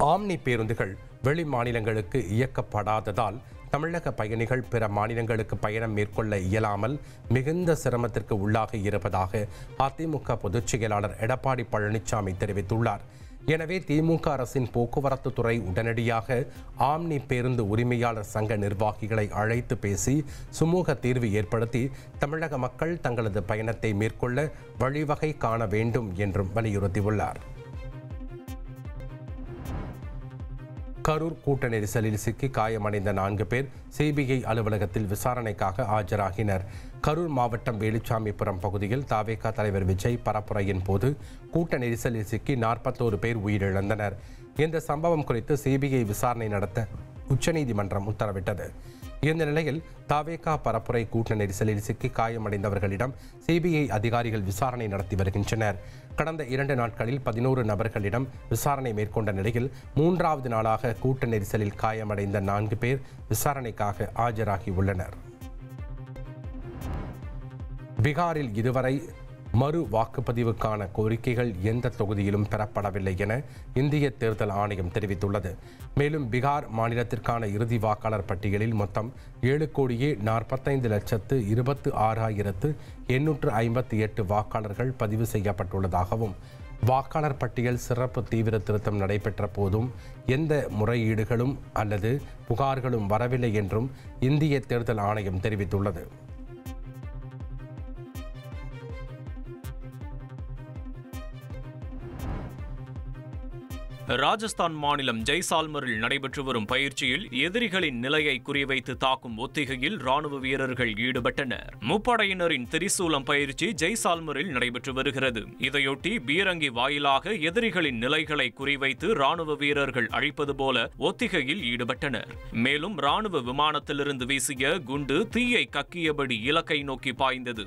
Omni பேருந்துகள் வெளி மாநிலங்களுக்கு இயக்கப்படாததால் தமிழக பயணிகள் பிற மாநிலங்களுக்கு பயணம் மேற்கொள்ள இயலாமல் மிகுந்த சிரமத்திற்கு உள்ளாகி இருப்பதாக அதிமுக பொதுச் செயலாளர் எடப்பாடி பழனிசாமி தெரிவித்துள்ளார். எனவே திமுக அரசின் போக்குவரத்து துறை உடனடியாக ஆம்னி பேருந்து உரிமையாளர் சங்க நிர்வாகிகளை அழைத்து பேசி சுமூக தீர்வு ஏற்படுத்தி தமிழக மக்கள் தங்களது பயணத்தை மேற்கொள்ள வழிவகை காண வேண்டும் என்றும் வலியுறுத்தியுள்ளார். கரூர் கூட்ட நெரிசலில் சிக்கி காயமடைந்த 4 பேர் சிபிஐ அலுவலகத்தில் விசாரணைக்காக ஆஜராகினர். கரூர் மாவட்டம் வேலுச்சாமிபுரம் பகுதியில் தவேக தலைவர் விஜய் பரப்புரையின் போது கூட்ட நெரிசலில் சிக்கி 41 பேர் உயிரிழந்தனர். இந்த சம்பவம் குறித்து சிபிஐ விசாரணை நடத்த உச்சநீதிமன்றம் உத்தரவிட்டது. இந்த நிலையில் தவேக பரப்புரை கூட்ட நெரிசலில் சிக்கி காயமடைந்தவர்களிடம் சிபிஐ அதிகாரிகள் விசாரணை நடத்தி வருகின்றனர். கடந்த 2 நாட்களில் 11 நபர்களிடம் விசாரணை மேற்கொண்ட நிலையில் 3வது நாளாக கூட்ட நெரிசலில் காயமடைந்த 4 பேர் விசாரணைக்காக ஆஜராகியுள்ளனர். பீகாரில் இதுவரை மறு வாக்குப்பதிவுக்கான கோரிக்கைகள் எந்த தொகுதியிலும் பெறப்படவில்லை என இந்திய தேர்தல் ஆணையம் தெரிவித்துள்ளது. மேலும் பீகார் மாநிலத்திற்கான இறுதி வாக்காளர் பட்டியலில் மொத்தம் 7,45,26,858 வாக்காளர்கள் பதிவு செய்யப்பட்டுள்ளதாகவும் வாக்காளர் பட்டியல் சிறப்பு தீவிர திருத்தம் நடைபெற்ற போதும் எந்த முறையீடுகளும் அல்லது புகார்களும் வரவில்லை என்றும் இந்திய தேர்தல் ஆணையம் தெரிவித்துள்ளது. ராஜஸ்தான் மாநிலம் ஜெய்சால்மரில் நடைபெற்று வரும் பயிற்சியில் எதிரிகளின் நிலையை குறிவைத்து தாக்கும் ஒத்திகையில் ராணுவ வீரர்கள் ஈடுபட்டனர். முப்படையினரின் திரிசூலம் பயிற்சி ஜெய்சால்மரில் நடைபெற்று வருகிறது. இதையொட்டி பீரங்கி வாயிலாக எதிரிகளின் நிலைகளை குறிவைத்து ராணுவ வீரர்கள் அழிப்பது போல ஒத்திகையில் ஈடுபட்டனர். மேலும் ராணுவ விமானத்திலிருந்து வீசிய குண்டு தீயை கக்கியபடி இலக்கை நோக்கி பாய்ந்தது.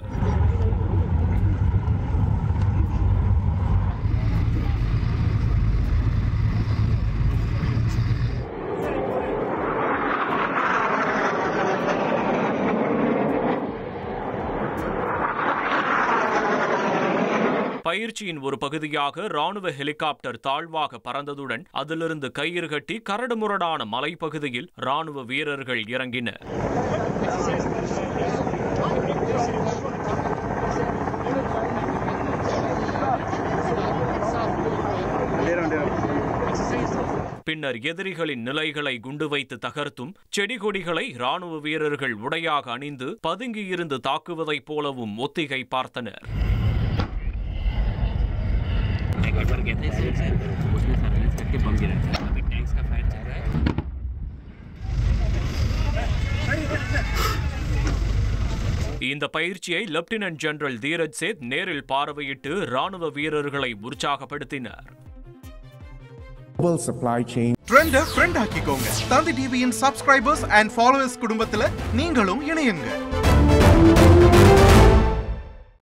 பயிற்சியின் ஒரு பகுதியாக ராணுவ ஹெலிகாப்டர் தாழ்வாக பறந்ததுடன் அதிலிருந்து கயிறு கட்டி கரடுமுரடான மலைப்பகுதியில் ராணுவ வீரர்கள் இறங்கினர். பின்னர் எதிரிகளின் நிலைகளை குண்டு வைத்து தகர்த்தும் செடி கொடிகளை ராணுவ வீரர்கள் உடையாக அணிந்து பதுங்கியிருந்து தாக்குவதைப் போலவும் ஒத்திகை பார்த்தனர். இந்த பயிற்சியை லெப்டினன்ட் ஜெனரல் தீரஜ் சேத் நேரில் பார்வையிட்டு ராணுவ வீரர்களை உற்சாகப்படுத்தினார். ஃப்ரெண்ட் ஆக்கிக்கோங்க. தந்தி டிவியின் சப்ஸ்கிரைபர்ஸ் அண்ட் ஃபாலோவர்ஸ் குடும்பத்துல நீங்களும் இணையுங்க.